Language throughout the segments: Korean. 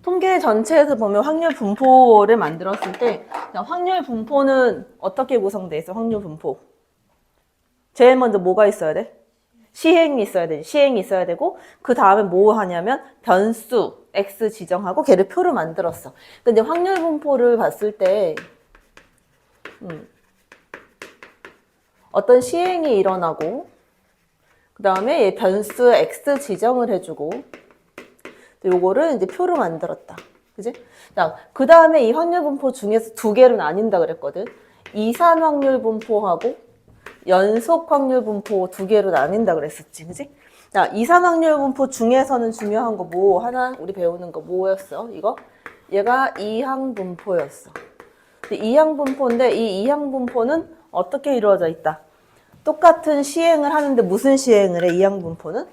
통계 전체에서 보면 확률 분포를 만들었을 때 확률 분포는 어떻게 구성돼 있어? 확률 분포. 제일 먼저 뭐가 있어야 돼? 시행이 있어야 돼. 시행이 있어야 되고 그 다음에 뭐 하냐면 변수 x 지정하고 걔를 표로 만들었어. 근데 확률 분포를 봤을 때 어떤 시행이 일어나고 그 다음에 얘 변수 x 지정을 해주고 요거를 이제 표로 만들었다. 그지? 자, 그 다음에 이 확률 분포 중에서 두 개로 나뉜다 그랬거든. 이산 확률 분포하고 연속 확률 분포 두 개로 나뉜다 그랬었지. 그지? 자, 이산 확률 분포 중에서는 중요한 거 뭐 하나 우리 배우는 거 뭐였어? 이거? 얘가 이항 분포였어. 이항 분포인데 이 이항 분포는 어떻게 이루어져 있다? 똑같은 시행을 하는데 무슨 시행을 해? 이항 분포는?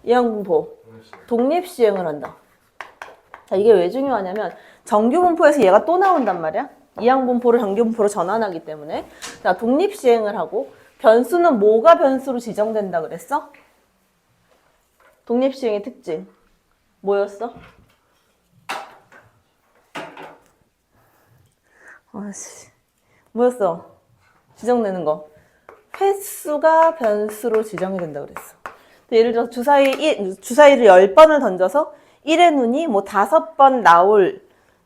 이항 분포. 독립 시행을 한다. 자, 이게 왜 중요하냐면 정규 분포에서 얘가 또 나온단 말이야. 이항 분포를 정규 분포로 전환하기 때문에. 자, 독립 시행을 하고 변수는 뭐가 변수로 지정된다 그랬어? 독립 시행의 특징 뭐였어? 뭐였어? 지정되는 거. 횟수가 변수로 지정이 된다 그랬어. 예를 들어서 주사위를 10번을 던져서 1의 눈이 뭐 5번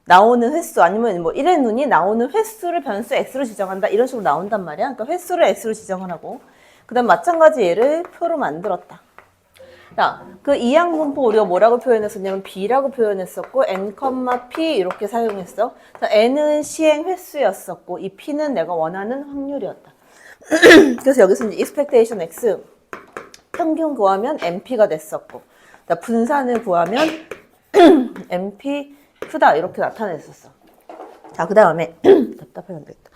나오는 횟수 아니면 뭐 1의 눈이 나오는 횟수를 변수 x로 지정한다 이런 식으로 나온단 말이야. 그러니까 횟수를 x로 지정을 하고 그 다음 마찬가지 얘를 표로 만들었다. 자, 그 이항 분포 우리가 뭐라고 표현했었냐면 b라고 표현했었고 n, p 이렇게 사용했어. 자, n은 시행 횟수였었고 이 p는 내가 원하는 확률이었다. 그래서 여기서 이제 expectation x 평균 구하면 NP가 됐었고 분산을 구하면 NP 크다 이렇게 나타냈었어. 자, 그 다음에 답답해 안 되겠다.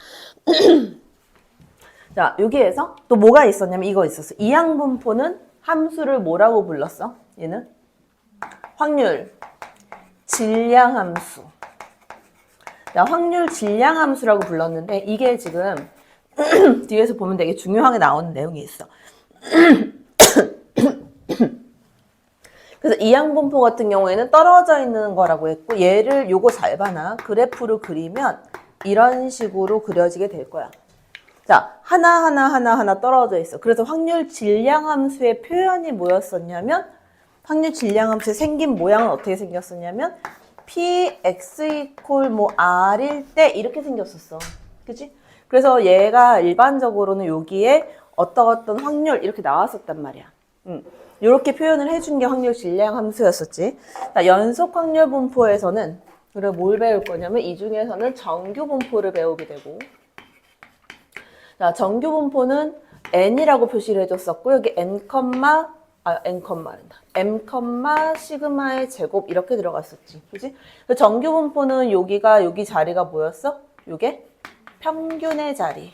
자, 여기에서 또 뭐가 있었냐면 이거 있었어. 이항 분포는 함수를 뭐라고 불렀어? 얘는 확률 질량 함수. 자, 확률 질량 함수라고 불렀는데 이게 지금 뒤에서 보면 되게 중요하게 나오는 내용이 있어. 그래서 이항 분포 같은 경우에는 떨어져 있는 거라고 했고 얘를 요거 잘 봐나 그래프로 그리면 이런 식으로 그려지게 될 거야. 자, 하나 떨어져 있어. 그래서 확률 질량 함수의 표현이 뭐였었냐면 확률 질량 함수의 생긴 모양은 어떻게 생겼었냐면 px 이퀄 뭐 r일 때 이렇게 생겼었어. 그치? 그래서 얘가 일반적으로는 여기에 어떤 확률 이렇게 나왔었단 말이야. 이렇게 표현을 해준 게 확률 질량 함수였었지. 자, 연속 확률 분포에서는 우리가 뭘 배울 거냐면 이 중에서는 정규 분포를 배우게 되고 자, 정규 분포는 n이라고 표시를 해줬었고 여기 m, 시그마의 제곱 이렇게 들어갔었지. 그지? 정규 분포는 여기 자리가 뭐였어? 요게 평균의 자리.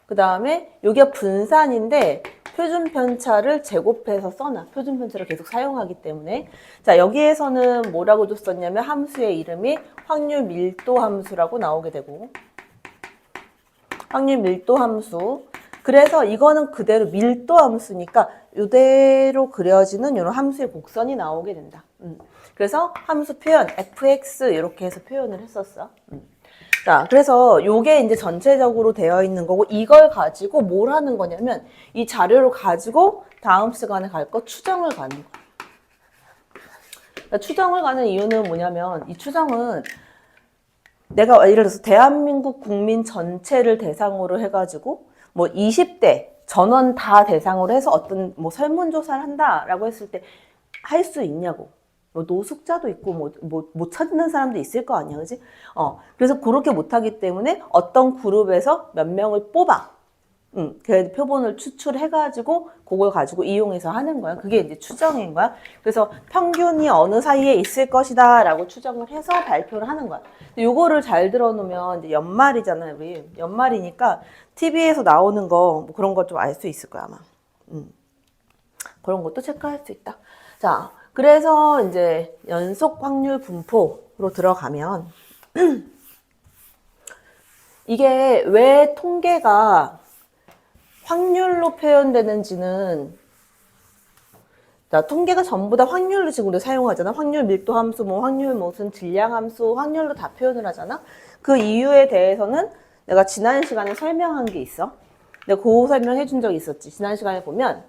그 다음에 여기가 분산인데 표준 편차를 제곱해서 써놔. 표준 편차를 계속 사용하기 때문에. 자, 여기에서는 뭐라고 줬었냐면 함수의 이름이 확률 밀도 함수라고 나오게 되고 확률 밀도 함수. 그래서 이거는 그대로 밀도 함수니까 이대로 그려지는 이런 함수의 곡선이 나오게 된다. 그래서 함수 표현 fx 이렇게 해서 표현을 했었어. 자, 그래서 요게 이제 전체적으로 되어 있는 거고 이걸 가지고 뭘 하는 거냐면 이 자료를 가지고 다음 시간에 갈 거 추정을 가는 거야. 그러니까 추정을 가는 이유는 뭐냐면 이 추정은 내가 예를 들어서 대한민국 국민 전체를 대상으로 해가지고 뭐 20대 전원 다 대상으로 해서 어떤 뭐 설문조사를 한다라고 했을 때 할 수 있냐고. 뭐 노숙자도 있고 못 찾는 사람도 있을 거 아니야, 그지? 그래서 그렇게 못하기 때문에 어떤 그룹에서 몇 명을 뽑아. 그 표본을 추출해가지고 그걸 가지고 이용해서 하는 거야. 그게 이제 추정인 거야. 그래서 평균이 어느 사이에 있을 것이다 라고 추정을 해서 발표를 하는 거야. 요거를 잘 들어놓으면 이제 연말이잖아요, 우리. 연말이니까 TV에서 나오는 거 뭐 그런 거 좀 알 수 있을 거야, 아마. 그런 것도 체크할 수 있다. 자, 그래서 이제 연속 확률 분포로 들어가면 이게 왜 통계가 확률로 표현되는지는 자, 통계가 전부 다 확률로 지금 우리가 사용하잖아. 확률 밀도 함수, 뭐 확률 무슨 질량 함수, 확률로 다 표현을 하잖아. 그 이유에 대해서는 내가 지난 시간에 설명한 게 있어. 내가 그 설명해 준 적이 있었지. 지난 시간에 보면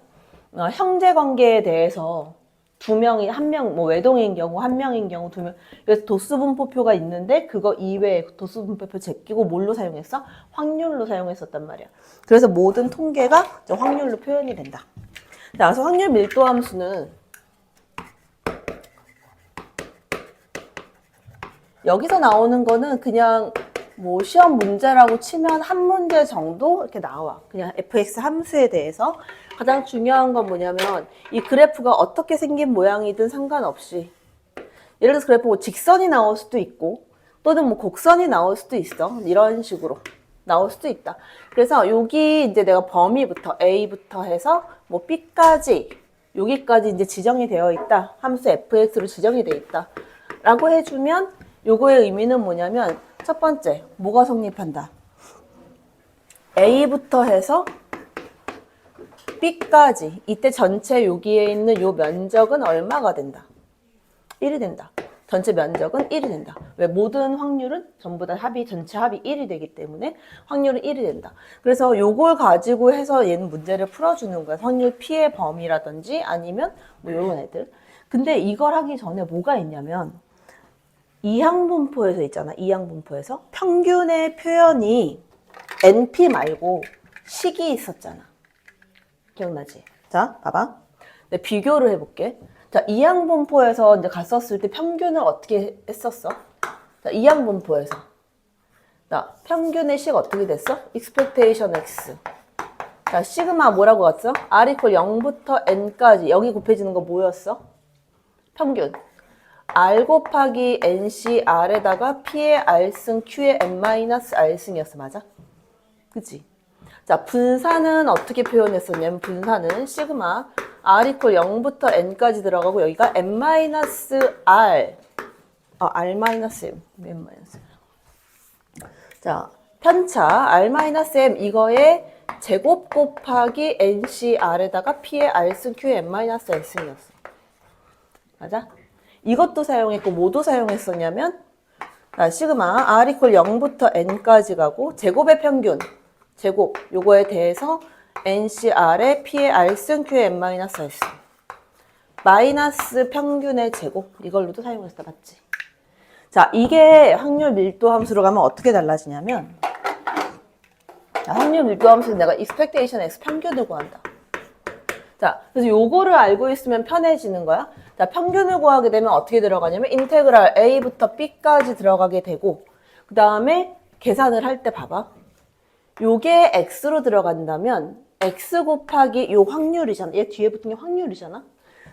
형제 관계에 대해서 두 명이 한 명, 뭐 외동인 경우, 한 명인 경우 두 명. 그래서 도수 분포표가 있는데 그거 이외에 도수 분포표 제끼고 뭘로 사용했어? 확률로 사용했었단 말이야. 그래서 모든 통계가 확률로 표현이 된다. 그래서 확률 밀도 함수는 여기서 나오는 거는 그냥 뭐 시험 문제라고 치면 한 문제 정도 이렇게 나와. 그냥 fx 함수에 대해서 가장 중요한 건 뭐냐면 이 그래프가 어떻게 생긴 모양이든 상관없이 예를 들어서 그래프 뭐 직선이 나올 수도 있고 또는 뭐 곡선이 나올 수도 있어. 이런 식으로 나올 수도 있다. 그래서 여기 이제 내가 범위부터 A부터 해서 뭐 B까지 여기까지 이제 지정이 되어 있다. 함수 fx로 지정이 되어 있다. 라고 해주면 요거의 의미는 뭐냐면 첫 번째 뭐가 성립한다. A부터 해서 B까지 이때 전체 여기에 있는 요 면적은 얼마가 된다. 1이 된다. 전체 면적은 1이 된다. 왜? 모든 확률은 전부 다 전체 합이 1이 되기 때문에 확률은 1이 된다. 그래서 요걸 가지고 해서 얘는 문제를 풀어주는 거야. 확률 P의 범위라든지 아니면 뭐 요런 애들. 근데 이걸 하기 전에 뭐가 있냐면 이항분포에서 있잖아. 이항분포에서 평균의 표현이 NP 말고 식이 있었잖아. 기억나지? 자, 봐봐. 내가 비교를 해볼게. 자, 이항분포에서 이제 갔었을 때 평균을 어떻게 했었어? 자, 이항분포에서. 자, 평균의 식 어떻게 됐어? expectation x. 자, 시그마 뭐라고 갔어? r equal 0부터 n까지. 여기 곱해지는 거 뭐였어? 평균. r 곱하기 nc r에다가 p의 r승 q의 n-r승이었어. 맞아? 그치? 자, 분산은 어떻게 표현했었냐면 분산은 시그마 r equal 0부터 n까지 들어가고 여기가 n-r r-m n-m 자, 편차 r-m 이거의 제곱 곱하기 ncr에다가 p의 r승 q의 n-r승이었어. 맞아? 이것도 사용했고 뭐도 사용했었냐면 자, 시그마 r equal 0부터 n까지 가고 제곱의 평균 제곱 요거에 대해서 NCR의 P의 R승 Q의 N-R승 마이너스 평균의 제곱 이걸로도 사용했다. 맞지? 자, 이게 확률 밀도 함수로 가면 어떻게 달라지냐면 자, 확률 밀도 함수는 내가 expectation x 평균을 구한다. 자, 그래서 요거를 알고 있으면 편해지는 거야. 자, 평균을 구하게 되면 어떻게 들어가냐면 인테그랄 A부터 B까지 들어가게 되고 그 다음에 계산을 할 때 봐봐. 요게 x로 들어간다면 x 곱하기 요 확률이잖아. 얘 뒤에 붙은 게 확률이잖아.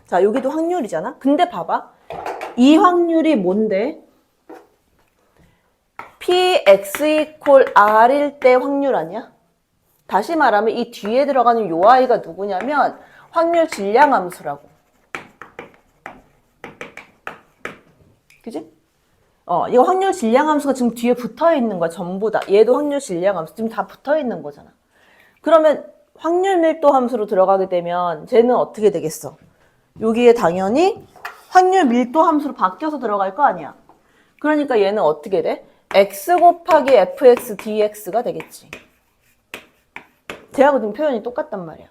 자, 여기도 확률이잖아. 근데 봐봐. 이 확률이 뭔데? px equal r일 때 확률 아니야? 다시 말하면 이 뒤에 들어가는 요 아이가 누구냐면 확률 질량 함수라고. 그지? 이거 확률 질량 함수가 지금 뒤에 붙어 있는 거야. 전부 다. 얘도 확률 질량 함수. 지금 다 붙어 있는 거잖아. 그러면 확률 밀도 함수로 들어가게 되면 쟤는 어떻게 되겠어? 여기에 당연히 확률 밀도 함수로 바뀌어서 들어갈 거 아니야. 그러니까 얘는 어떻게 돼? x 곱하기 fx dx가 되겠지. 쟤하고 지금 표현이 똑같단 말이야.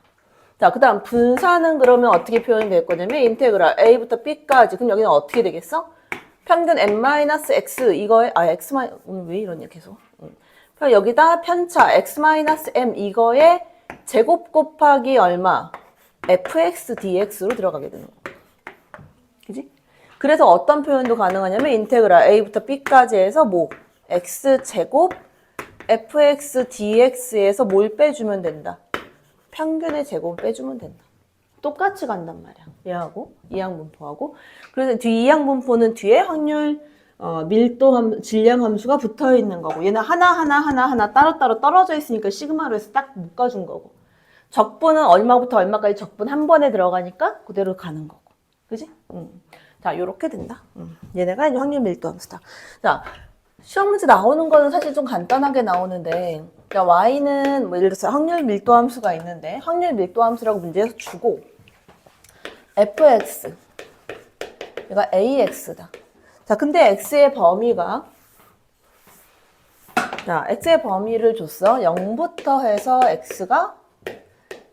자, 그 다음 분산은 그러면 어떻게 표현이 될 거냐면 인테그랄 a부터 b까지. 그럼 여기는 어떻게 되겠어? 평균 n-x 이거에 x 왜 이러냐 계속. 그럼 여기다 편차 x-m 이거에 제곱 곱하기 얼마? fx dx로 들어가게 되는 거. 그지? 그래서 어떤 표현도 가능하냐면 인테그랄 a부터 b까지 해서 뭐 x 제곱 fx dx에서 뭘 빼주면 된다. 평균의 제곱 빼주면 된다. 똑같이 간단 말이야. 얘하고 이항분포하고. 그래서 이항분포는 뒤에 확률 밀도 질량 함수가 붙어 있는 거고 얘는 하나 따로따로 떨어져 있으니까 시그마로 해서 딱 묶어준 거고 적분은 얼마부터 얼마까지 적분 한 번에 들어가니까 그대로 가는 거고. 그지? 자, 요렇게 된다. 얘네가 이제 확률 밀도 함수다. 자, 시험 문제 나오는 거는 사실 좀 간단하게 나오는데 자, y는 뭐 예를 들어서 확률 밀도 함수가 있는데 확률 밀도 함수라고 문제에서 주고 fx. 얘가 ax다. 자, 근데 x의 범위가, 자, x의 범위를 줬어. 0부터 해서 x가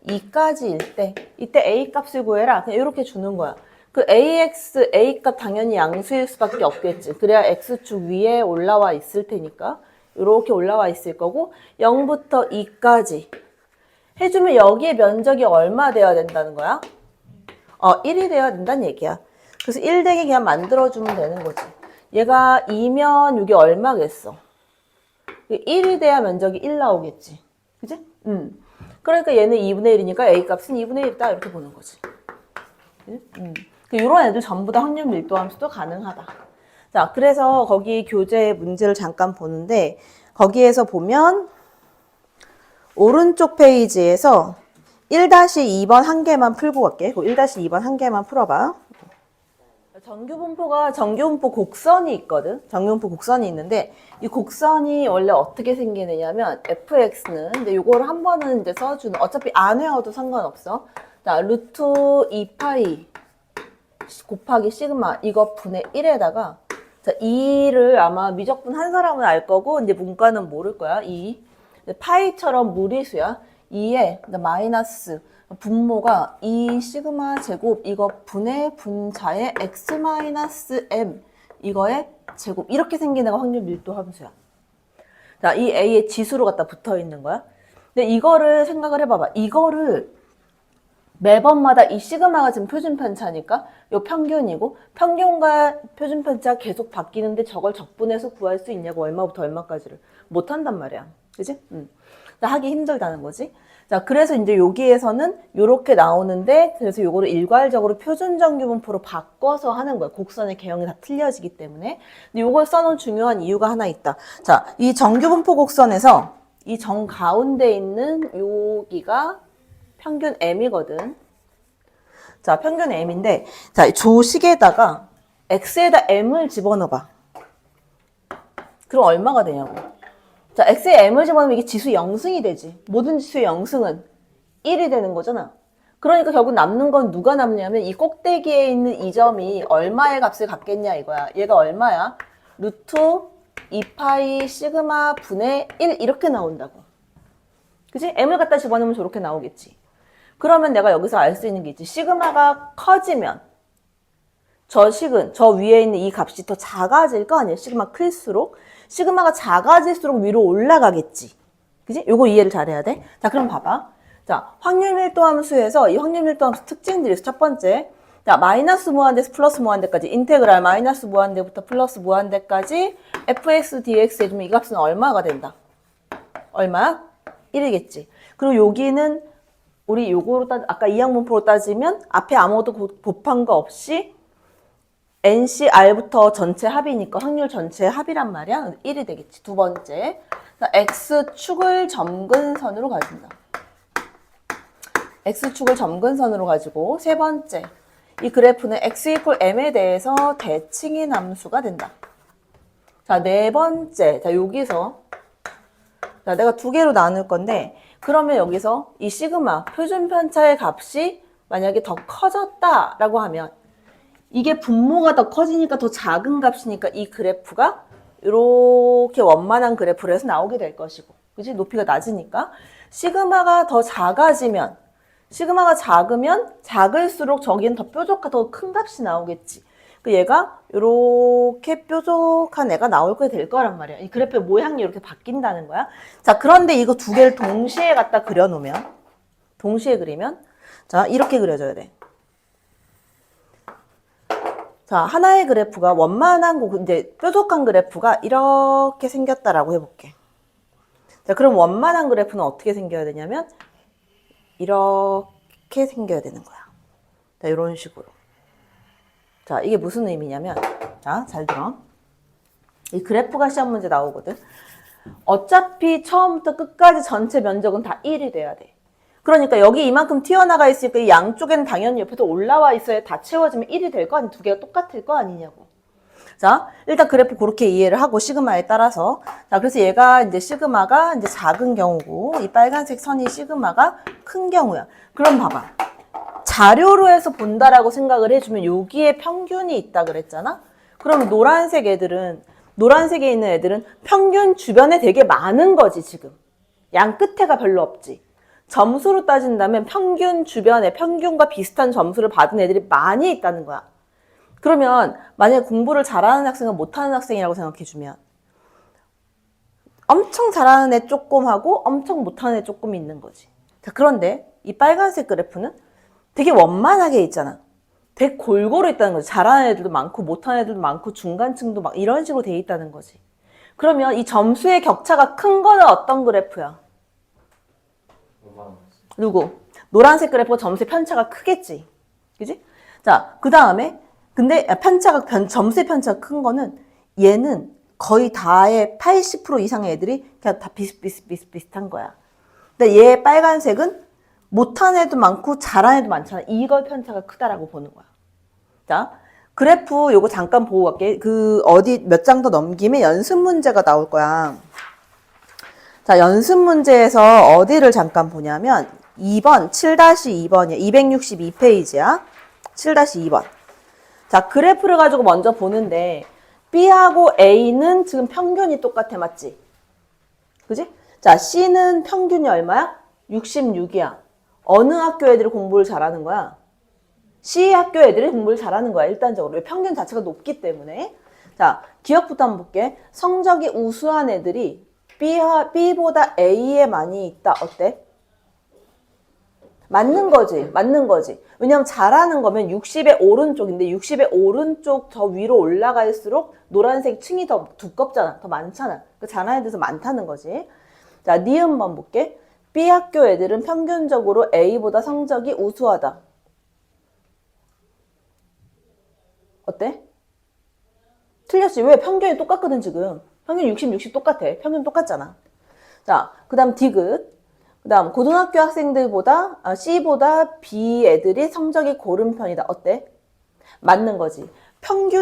2까지일 때, 이때 a 값을 구해라. 그냥 이렇게 주는 거야. 그 ax, a 값 당연히 양수일 수밖에 없겠지. 그래야 x축 위에 올라와 있을 테니까. 이렇게 올라와 있을 거고, 0부터 2까지 해주면 여기에 면적이 얼마 돼야 된다는 거야? 1이 돼야 된다는 얘기야. 그래서 1 되게 그냥 만들어주면 되는 거지. 얘가 2면 이게 얼마겠어? 1이 돼야 면적이 1 나오겠지. 그지? 그러니까 얘는 2분의 1이니까 a 값은 2분의 1이다. 이렇게 보는 거지. 이런 애들 전부 다 확률 밀도 함수도 가능하다. 자, 그래서 거기 교재 문제를 잠깐 보는데, 거기에서 보면, 오른쪽 페이지에서 1-2번 한 개만 풀고 갈게. 1-2번 한 개만 풀어봐. 정규분포 곡선이 있거든. 정규분포 곡선이 있는데, 이 곡선이 원래 어떻게 생기느냐면, fx는, 근데 요거를 한 번은 이제 써주는, 어차피 안 외워도 상관없어. 자, 루트 2파이 곱하기 시그마, 이거 분의 1에다가, 자, 2를 아마 미적분 한 사람은 알 거고, 이제 문과는 모를 거야, 2. 파이처럼 무리수야. 2에 마이너스, 분모가 2 시그마 제곱, 이거 분의 분자의 x 마이너스 m, 이거의 제곱. 이렇게 생긴 애가 확률 밀도 함수야. 자, 이 a의 지수로 갖다 붙어 있는 거야. 근데 이거를 생각을 해봐봐. 이거를 매번마다 이 시그마가 지금 표준 편차니까 요 평균이고, 평균과 표준 편차 계속 바뀌는데 저걸 적분해서 구할 수 있냐고, 얼마부터 얼마까지를. 못 한단 말이야. 그지? 하기 힘들다는 거지. 자, 그래서 이제 여기에서는 요렇게 나오는데, 그래서 요거를 일괄적으로 표준 정규분포로 바꿔서 하는 거야. 곡선의 개형이 다 틀려지기 때문에. 근데 요걸 써놓은 중요한 이유가 하나 있다. 자, 이 정규분포 곡선에서 이 정 가운데 있는 여기가 평균 m이거든. 자, 평균 m인데, 자, 조식에다가 x에다 m을 집어넣어봐. 그럼 얼마가 되냐고. 자, x에 m을 집어넣으면 이게 지수 0승이 되지. 모든 지수의 0승은 1이 되는 거잖아. 그러니까 결국 남는 건 누가 남냐면 이 꼭대기에 있는 이 점이 얼마의 값을 갖겠냐 이거야. 얘가 얼마야? 루트 2파이 시그마 분의 1 이렇게 나온다고. 그치? m을 갖다 집어넣으면 저렇게 나오겠지. 그러면 내가 여기서 알 수 있는 게 있지. 시그마가 커지면 저 위에 있는 이 값이 더 작아질 거 아니에요. 시그마 클수록. 시그마가 작아질수록 위로 올라가겠지. 그지? 요거 이해를 잘해야 돼. 자, 그럼 봐봐. 자, 확률 밀도 함수에서 이 확률 밀도 함수 특징들이 있어. 첫 번째. 자, 마이너스 무한대에서 플러스 무한대까지 인테그랄 마이너스 무한대부터 플러스 무한대까지 fx dx 해주면 이 값은 얼마가 된다? 얼마야? 1이겠지. 그리고 여기는 우리 요거로 아까 이항분포로 따지면 앞에 아무것도 곱한 거 없이 NCR부터 전체 합이니까 확률 전체 합이란 말이야. 1이 되겠지. 두 번째. X축을 점근선으로 가진다. X축을 점근선으로 가지고 세 번째. 이 그래프는 X 이퀄 M에 대해서 대칭인 함수가 된다. 자, 네 번째. 자, 여기서 자, 내가 두 개로 나눌 건데 그러면 여기서 이 시그마 표준 편차의 값이 만약에 더 커졌다라고 하면 이게 분모가 더 커지니까 더 작은 값이니까 이 그래프가 이렇게 원만한 그래프로 해서 나오게 될 것이고, 그치? 높이가 낮으니까. 시그마가 더 작아지면, 시그마가 작으면 작을수록 저기는 더 뾰족한 더 큰 값이 나오겠지. 그 얘가 이렇게 뾰족한 애가 나올 거 될 거란 말이야. 이 그래프의 모양이 이렇게 바뀐다는 거야. 자, 그런데 이거 두 개를 동시에 갖다 그려놓으면, 동시에 그리면, 자, 이렇게 그려져야 돼. 자, 하나의 그래프가 원만한, 이제 뾰족한 그래프가 이렇게 생겼다라고 해볼게. 자, 그럼 원만한 그래프는 어떻게 생겨야 되냐면, 이렇게 생겨야 되는 거야. 자, 이런 식으로. 자, 이게 무슨 의미냐면, 자, 잘 들어. 이 그래프가 시험 문제 나오거든. 어차피 처음부터 끝까지 전체 면적은 다 1이 돼야 돼. 그러니까 여기 이만큼 튀어나가 있으니까 이 양쪽에는 당연히 옆에도 올라와 있어야 다 채워지면 1이 될 거 아니, 두 개가 똑같을 거 아니냐고. 자, 일단 그래프 그렇게 이해를 하고 시그마에 따라서. 자, 그래서 얘가 이제 시그마가 이제 작은 경우고 이 빨간색 선이 시그마가 큰 경우야. 그럼 봐봐. 자료로 해서 본다라고 생각을 해주면 여기에 평균이 있다 그랬잖아? 그러면 노란색에 있는 애들은 평균 주변에 되게 많은 거지, 지금. 양 끝에가 별로 없지. 점수로 따진다면 평균 주변에 평균과 비슷한 점수를 받은 애들이 많이 있다는 거야. 그러면 만약에 공부를 잘하는 학생과 못하는 학생이라고 생각해주면 엄청 잘하는 애 조금 하고 엄청 못하는 애 조금 있는 거지. 자, 그런데 이 빨간색 그래프는 되게 원만하게 있잖아. 되게 골고루 있다는 거지. 잘하는 애들도 많고 못하는 애들도 많고 중간층도 막 이런 식으로 돼 있다는 거지. 그러면 이 점수의 격차가 큰 거는 어떤 그래프야? 누구? 노란색 그래프가 점수의 편차가 크겠지. 그지? 자, 그 다음에 근데 점수의 편차가 큰 거는 얘는 거의 다의 80% 이상의 애들이 그냥 다 비슷한 거야. 근데 얘 빨간색은 못하는 애도 많고 잘하는 애도 많잖아. 이걸 편차가 크다라고 보는 거야. 자, 그래프 요거 잠깐 보고 갈게. 몇 장 더 넘기면 연습 문제가 나올 거야. 자, 연습 문제에서 어디를 잠깐 보냐면 2번, 7-2번이야. 262페이지야. 7-2번. 자, 그래프를 가지고 먼저 보는데 B하고 A는 지금 평균이 똑같아, 맞지? 그지? 자, C는 평균이 얼마야? 66이야. 어느 학교 애들이 공부를 잘하는 거야? C 학교 애들이 공부를 잘하는 거야, 일단적으로. 왜? 평균 자체가 높기 때문에. 자, 기억부터 한번 볼게. 성적이 우수한 애들이 B보다 A에 많이 있다. 어때? 맞는 거지. 왜냐면 잘하는 거면 60의 오른쪽인데 60의 오른쪽 더 위로 올라갈수록 노란색 층이 더 두껍잖아. 더 많잖아. 그 잘하는 애들에서 많다는 거지. 자, 니은번 볼게. B 학교 애들은 평균적으로 A보다 성적이 우수하다. 어때? 틀렸지. 왜? 평균이 똑같거든, 지금. 평균 60 똑같아. 평균 똑같잖아. 자, 그 다음 디귿. 그 다음 고등학교 학생들보다 C보다 B 애들이 성적이 고른 편이다. 어때? 맞는 거지.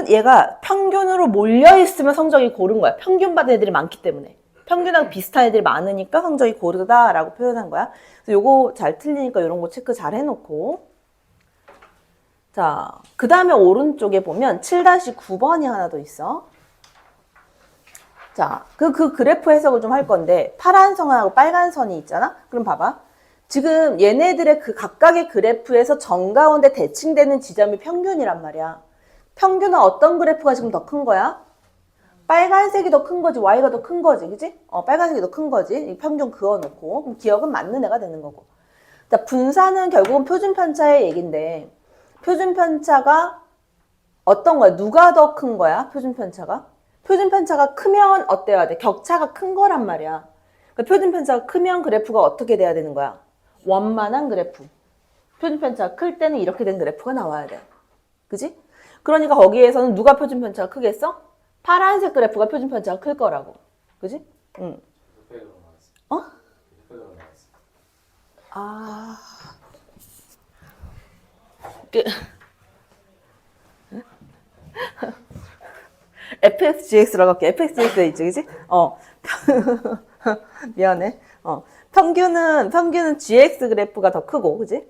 얘가 평균으로 몰려있으면 성적이 고른 거야. 평균 받은 애들이 많기 때문에. 평균하고 비슷한 애들이 많으니까 성적이 고르다라고 표현한 거야. 그래서 요거 잘 틀리니까 이런 거 체크 잘 해놓고. 자, 그 다음에 오른쪽에 보면 7-9번이 하나 더 있어. 자, 그 그래프 해석을 좀 할 건데 파란 선하고 빨간 선이 있잖아? 그럼 봐봐. 지금 얘네들의 그 각각의 그래프에서 정가운데 대칭되는 지점이 평균이란 말이야. 평균은 어떤 그래프가 지금 더 큰 거야? 빨간색이 더 큰 거지, Y가 더 큰 거지, 그지? 빨간색이 더 큰 거지. 이 평균 그어놓고. 그럼 기억은 맞는 애가 되는 거고. 자, 분산은 결국은 표준편차의 얘긴데 표준편차가 어떤 거야? 누가 더 큰 거야? 표준편차가? 표준편차가 크면 어때야 돼? 격차가 큰 거란 말이야. 그러니까 표준편차가 크면 그래프가 어떻게 돼야 되는 거야? 원만한 그래프. 표준편차가 클 때는 이렇게 된 그래프가 나와야 돼. 그지? 그러니까 거기에서는 누가 표준편차가 크겠어? 파란색 그래프가 표준편차가 클 거라고. 그지? 응. 어? 아. FXGX라고 할게. FXGX가 있지, 그지? 미안해. 평균은 GX 그래프가 더 크고, 그지?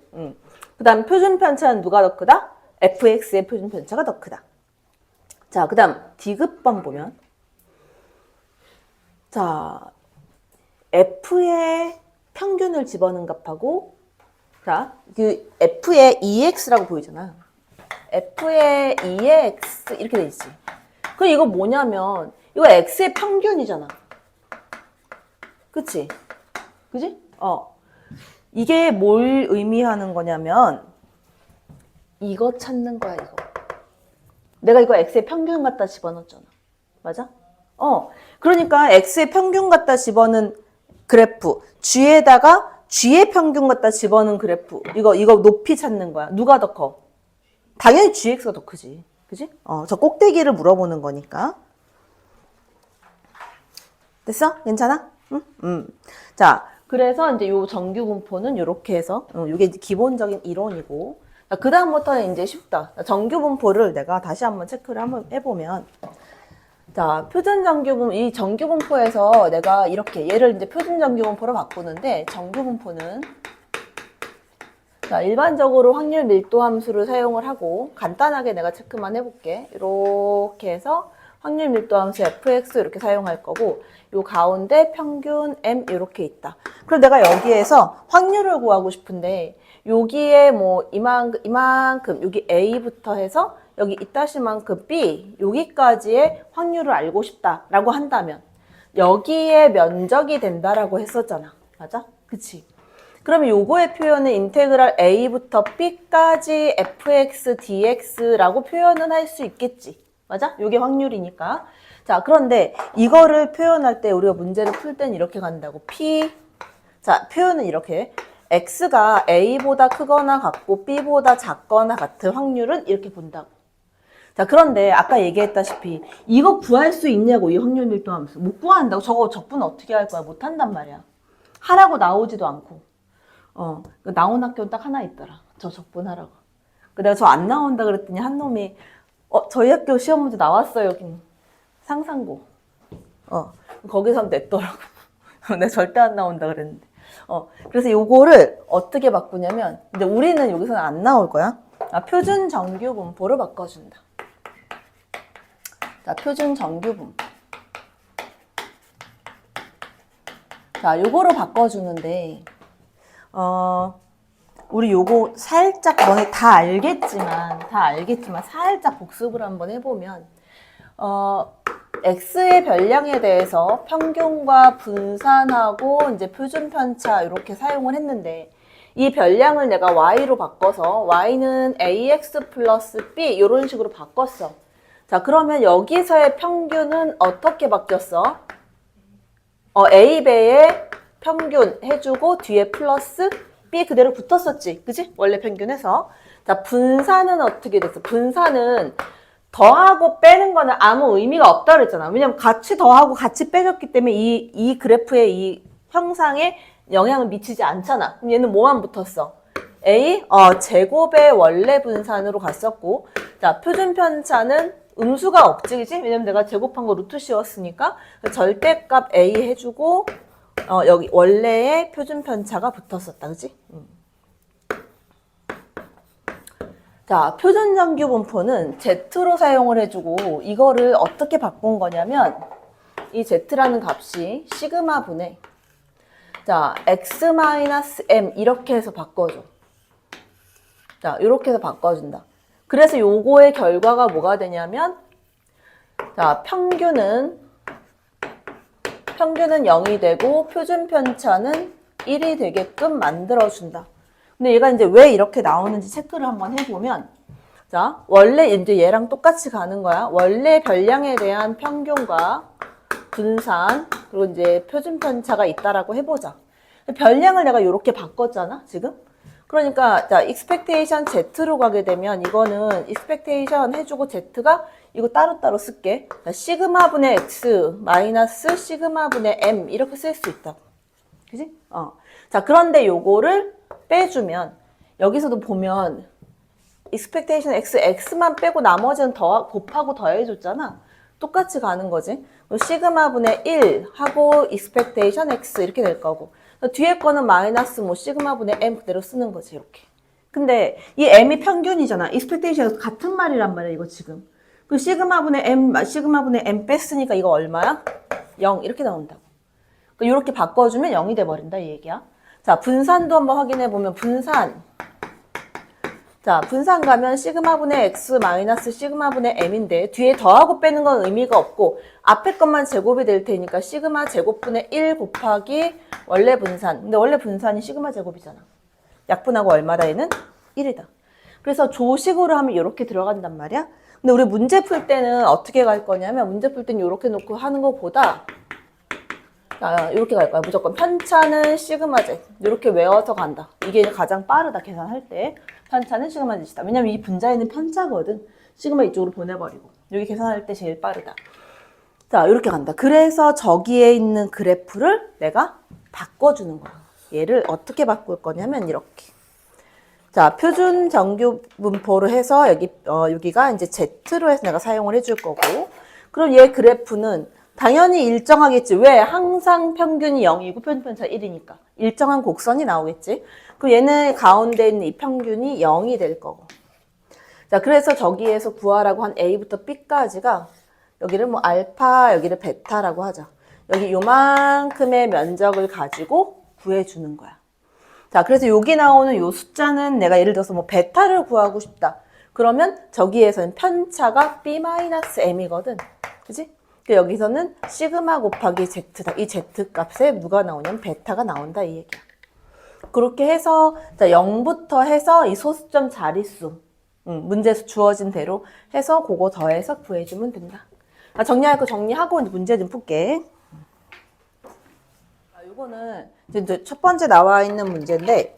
그 다음 표준편차는 누가 더 크다? FX의 표준편차가 더 크다. 자, 그 다음 디귿번 보면 자, F의 평균을 집어넣은 값하고 자, 그 F의 EX라고 보이잖아. F의 EX 이렇게 돼 있지. 그럼 이거 뭐냐면 이거 X의 평균이잖아. 그치? 그지? 이게 뭘 의미하는 거냐면 이거 찾는 거야, 이거. 내가 이거 X의 평균 갖다 집어넣었잖아. 맞아? 그러니까 X의 평균 갖다 집어넣은 그래프, G에다가 G의 평균 갖다 집어넣은 그래프. 이거 높이 찾는 거야. 누가 더 커? 당연히 GX가 더 크지. 그지? 저 꼭대기를 물어보는 거니까. 됐어? 괜찮아? 응? 자, 그래서 이제 요 정규 분포는 요렇게 해서, 요게 기본적인 이론이고. 그 다음부터는 이제 쉽다. 정규 분포를 내가 다시 한번 체크를 한번 해보면. 자, 이 정규 분포에서 내가 이렇게 얘를 이제 표준 정규 분포로 바꾸는데, 정규 분포는 자, 일반적으로 확률 밀도 함수를 사용을 하고 간단하게 내가 체크만 해볼게. 이렇게 해서 확률 밀도 함수 fx 이렇게 사용할 거고 요 가운데 평균 m 이렇게 있다. 그럼 내가 여기에서 확률을 구하고 싶은데 여기에 뭐 이만큼 여기 a부터 해서 여기 이따시만큼 b 여기까지의 확률을 알고 싶다라고 한다면 여기에 면적이 된다라고 했었잖아. 맞아? 그치? 그러면 요거의 표현은 인테그랄 a부터 b까지 fx dx라고 표현은 할 수 있겠지. 맞아? 요게 확률이니까. 자, 그런데 이거를 표현할 때 우리가 문제를 풀 땐 이렇게 간다고. p. 자, 표현은 이렇게. x가 a보다 크거나 같고 b보다 작거나 같은 확률은 이렇게 본다고. 자, 그런데 아까 얘기했다시피 이거 구할 수 있냐고, 이 확률 밀도 함수. 못 구한다고. 저거 적분 어떻게 할 거야? 못 한단 말이야. 하라고 나오지도 않고. 나온 학교는 딱 하나 있더라. 저 적분하라고. 내가 저 안 나온다 그랬더니 한 놈이 저희 학교 시험 문제 나왔어요. 여긴 상상고. 거기서 냈더라고. 내가 절대 안 나온다 그랬는데. 그래서 요거를 어떻게 바꾸냐면 이제 우리는 여기서는 안 나올 거야. 표준 정규 분포를 바꿔준다. 자, 표준 정규 분포. 자, 요거로 바꿔주는데 우리 요거 살짝 너네 다 알겠지만 살짝 복습을 한번 해보면 x의 별량에 대해서 평균과 분산하고 이제 표준 편차 이렇게 사용을 했는데 이 별량을 내가 y로 바꿔서 y는 ax 플러스 b 이런 식으로 바꿨어. 자, 그러면 여기서의 평균은 어떻게 바뀌었어? a배의 평균 해주고 뒤에 플러스 b 그대로 붙었었지. 그지? 원래 평균에서. 자, 분산은 어떻게 됐어? 분산은 더하고 빼는 거는 아무 의미가 없다 그랬잖아. 왜냐면 같이 더하고 같이 빼줬기 때문에 이 그래프의 이 형상에 영향을 미치지 않잖아. 그럼 얘는 뭐만 붙었어? a 제곱의 원래 분산으로 갔었고, 자, 표준 편차는 음수가 없지, 그지? 왜냐면 내가 제곱한 거 루트 씌웠으니까 절대값 a 해주고 여기 원래의 표준 편차가 붙었었다, 그지? 자, 표준 정규 분포는 Z로 사용을 해주고 이거를 어떻게 바꾼 거냐면 이 Z라는 값이 시그마 분의 자, x-m 이렇게 해서 바꿔줘. 자, 이렇게 해서 바꿔준다. 그래서 요거의 결과가 뭐가 되냐면 자, 평균은 0이 되고 표준 편차는 1이 되게끔 만들어준다. 근데 얘가 이제 왜 이렇게 나오는지 체크를 한번 해보면 자, 원래 이제 얘랑 똑같이 가는 거야. 원래 별량에 대한 평균과 분산 그리고 이제 표준 편차가 있다라고 해보자. 별량을 내가 이렇게 바꿨잖아, 지금? 그러니까 자, expectation Z로 가게 되면 이거는 expectation 해주고 Z가 이거 따로따로 쓸게. 자, 시그마 분의 X 마이너스 시그마 분의 M 이렇게 쓸 수 있다고. 그지? 자, 그런데 요거를 빼주면 여기서도 보면 expectation X만 빼고 나머지는 곱하고 더해줬잖아. 똑같이 가는 거지. 시그마 분의 1 하고 expectation X 이렇게 될 거고 뒤에 거는 마이너스 뭐 시그마 분의 M 그대로 쓰는 거지 이렇게. 근데 이 M이 평균이잖아. expectation 같은 말이란 말이야 이거 지금. 그 시그마 분의 M 뺐으니까 이거 얼마야? 0 이렇게 나온다고. 이렇게 바꿔주면 0이 돼버린다 이 얘기야. 자, 분산도 한번 확인해 보면 분산. 자, 분산 가면 시그마 분의 x 마이너스 시그마 분의 m인데 뒤에 더하고 빼는 건 의미가 없고 앞에 것만 제곱이 될 테니까 시그마 제곱분의 1 곱하기 원래 분산. 근데 원래 분산이 시그마 제곱이잖아. 약분하고 얼마다 얘는? 1이다. 그래서 조식으로 하면 이렇게 들어간단 말이야. 근데 우리 문제 풀 때는 어떻게 갈 거냐면 문제 풀 때는 이렇게 놓고 하는 것보다 이렇게 갈 거야. 무조건 편차는 시그마 Z 이렇게 외워서 간다. 이게 가장 빠르다. 계산할 때 편차는 시그마 Z다. 왜냐면 이 분자에는 편차거든. 시그마 이쪽으로 보내버리고 여기 계산할 때 제일 빠르다. 자, 이렇게 간다. 그래서 저기에 있는 그래프를 내가 바꿔주는 거야. 얘를 어떻게 바꿀 거냐면 이렇게. 자, 표준 정규 분포를 해서 여기가 이제 Z로 해서 내가 사용을 해줄 거고 그럼 얘 그래프는 당연히 일정하겠지. 왜? 항상 평균이 0이고 표준 편차 1이니까. 일정한 곡선이 나오겠지. 그 얘는 가운데 있는 이 평균이 0이 될 거고. 자, 그래서 저기에서 구하라고 한 A부터 B까지가 여기를 뭐 알파, 여기를 베타라고 하자. 여기 요만큼의 면적을 가지고 구해주는 거야. 자, 그래서 여기 나오는 요 숫자는 내가 예를 들어서 뭐 베타를 구하고 싶다. 그러면 저기에서는 편차가 B-M이거든. 그지? 여기서는 시그마 곱하기 Z다. 이 Z 값에 누가 나오냐면 베타가 나온다. 이 얘기야. 그렇게 해서 자 0부터 해서 이 소수점 자릿수 문제에서 주어진 대로 해서 그거 더해서 구해주면 된다. 정리할 거 정리하고 이제 문제 좀 풀게. 이거는 이제 첫 번째 나와 있는 문제인데,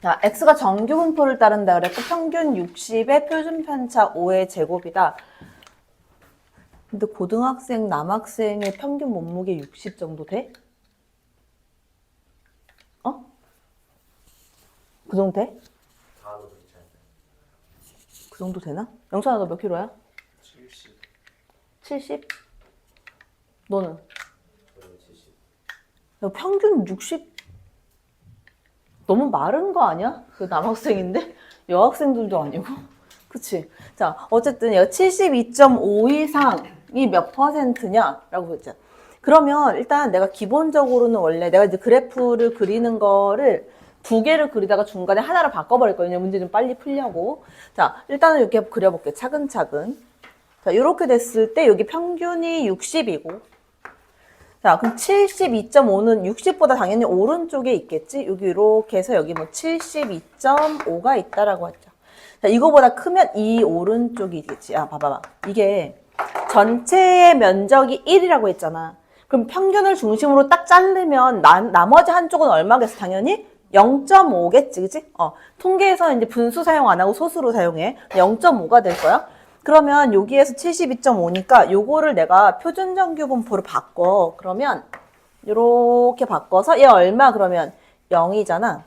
자, x가 정규 분포를 따른다 그랬고 평균 60에 표준 편차 5의 제곱이다. 근데 고등학생 남학생의 평균 몸무게 60 정도 돼? 어? 그 정도 돼? 그 정도 되나? 영찬아 너 몇 킬로야? 70. 70? 너는? 70. 야, 평균 60? 너무 마른 거 아니야? 그 남학생인데? 여학생들도 아니고. 그치? 자, 어쨌든 얘가 72.5 이상이 몇 %냐라고 했잖아. 그러면 일단 내가 기본적으로는 원래 내가 이제 그래프를 그리는 거를 두 개를 그리다가 중간에 하나로 바꿔버릴 거예요. 문제 좀 빨리 풀려고. 자, 일단은 이렇게 그려볼게요. 차근차근. 자, 이렇게 됐을 때 여기 평균이 60이고. 자, 그럼 72.5는 60보다 당연히 오른쪽에 있겠지? 여기 이렇게 해서 여기 뭐 72.5가 있다라고 했죠. 자, 이거보다 크면 이 오른쪽이 있겠지. 아, 봐봐봐. 이게 전체의 면적이 1이라고 했잖아. 그럼 평균을 중심으로 딱 자르면 나머지 한쪽은 얼마겠어? 당연히 0.5겠지, 그치? 통계에서는 이제 분수 사용 안 하고 소수로 사용해. 0.5가 될 거야. 그러면 여기에서 72.5니까 요거를 내가 표준정규 분포로 바꿔. 그러면 요렇게 바꿔서 얘 얼마 그러면 0이잖아.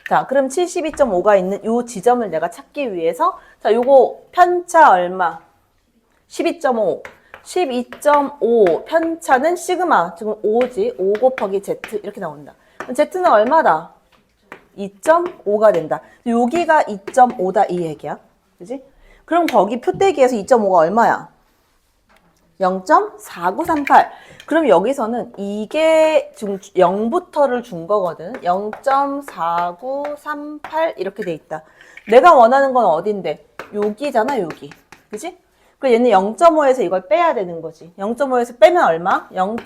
자, 그럼 72.5가 있는 요 지점을 내가 찾기 위해서 자, 요거 편차 얼마? 12.5. 12.5 편차는 시그마, 지금 5지. 5 곱하기 Z 이렇게 나온다. Z는 얼마다? 2.5가 된다. 여기가 2.5다 이 얘기야. 그지? 그럼 거기 표대기에서 2.5가 얼마야? 0.4938. 그럼 여기서는 이게 지금 0부터를 준 거거든. 0.4938 이렇게 돼 있다. 내가 원하는 건 어딘데? 여기잖아, 여기. 그지? 그럼 얘는 0.5에서 이걸 빼야 되는 거지. 0.5에서 빼면 얼마? 00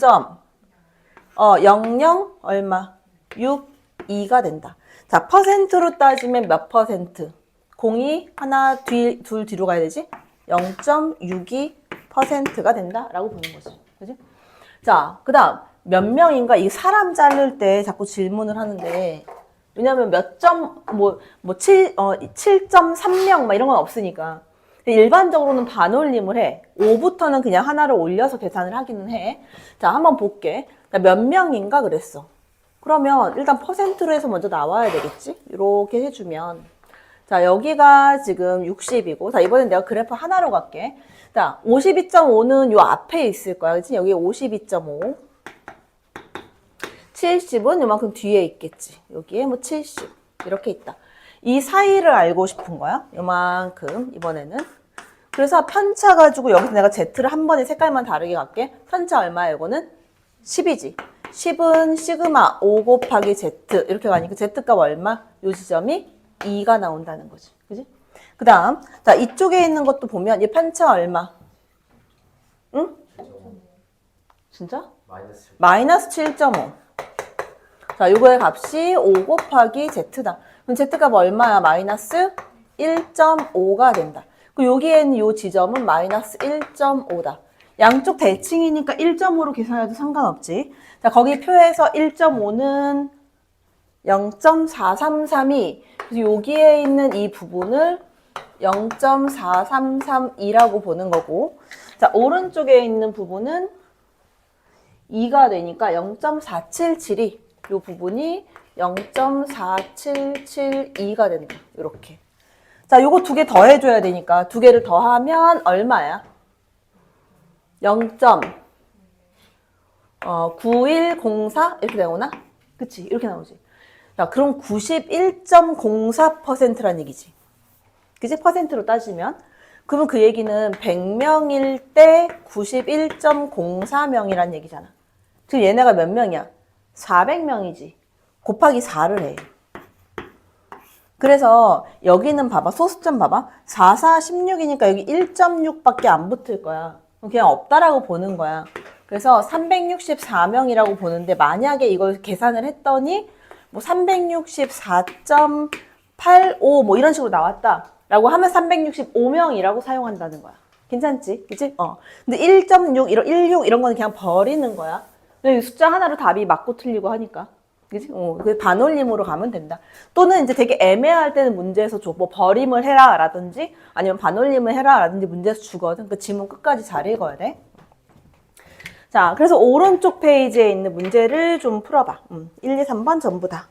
얼마? 62가 된다. 자, 퍼센트로 따지면 몇 퍼센트? 공이 하나, 둘 뒤로 가야 되지? 0.62%가 된다라고 보는 거지. 그지? 자, 그 다음, 몇 명인가? 이 사람 자를 때 자꾸 질문을 하는데, 왜냐면 몇 점, 7.3명, 막 이런 건 없으니까. 일반적으로는 반올림을 해. 5부터는 그냥 하나를 올려서 계산을 하기는 해. 자, 한번 볼게. 몇 명인가 그랬어. 그러면 일단 퍼센트로 해서 먼저 나와야 되겠지? 이렇게 해주면. 자, 여기가 지금 60이고. 자, 이번엔 내가 그래프 하나로 갈게. 자, 52.5는 요 앞에 있을 거야. 그치? 여기 52.5. 70은 요만큼 뒤에 있겠지. 여기에 뭐 70. 이렇게 있다. 이 사이를 알고 싶은 거야. 요만큼, 이번에는. 그래서 편차 가지고 여기서 내가 Z를 한 번에 색깔만 다르게 갈게. 편차 얼마야, 이거는? 10이지. 10은 시그마 5 곱하기 Z. 이렇게 가니까 Z값 얼마? 요 지점이 2가 나온다는 거지. 그지? 그 다음, 자, 이쪽에 있는 것도 보면, 얘 편차 얼마? 응? 진짜? 마이너스 7.5. 자, 요거의 값이 5 곱하기 Z다. 그럼 Z값 얼마야? 마이너스 1.5가 된다. 그리고 여기에 있는 요 지점은 마이너스 1.5다. 양쪽 대칭이니까 1.5로 계산해도 상관없지. 자, 거기 표에서 1.5는 0.433이, 그래서 여기에 있는 이 부분을 0.4332라고 보는 거고, 자, 오른쪽에 있는 부분은 2가 되니까 0.477이, 이 부분이 0.4772가 된다. 이렇게. 자, 요거 두 개 더해줘야 되니까 두 개를 더하면 얼마야? 0.9104 이렇게 나오나? 그치? 이렇게 나오지. 자, 그럼 91.04%란 얘기지. 그지? 퍼센트로 따지면. 그러면 그 얘기는 100명일 때 91.04명이란 얘기잖아. 지금 얘네가 몇 명이야? 400명이지. 곱하기 4를 해. 그래서 여기는 봐봐. 소수점 봐봐. 4, 4, 16이니까 여기 1.6밖에 안 붙을 거야. 그냥 없다라고 보는 거야. 그래서 364명이라고 보는데 만약에 이걸 계산을 했더니 뭐 364.85 뭐 이런 식으로 나왔다. 라고 하면 365명이라고 사용한다는 거야. 괜찮지? 그치? 근데 1.6, 16 이런 거는 그냥 버리는 거야. 근데 숫자 하나로 답이 맞고 틀리고 하니까. 그치? 그 반올림으로 가면 된다. 또는 이제 되게 애매할 때는 문제에서 줘. 뭐 버림을 해라 라든지 아니면 반올림을 해라 라든지 문제에서 주거든. 그 지문 끝까지 잘 읽어야 돼. 자, 그래서 오른쪽 페이지에 있는 문제를 좀 풀어봐. 1, 2, 3번 전부 다.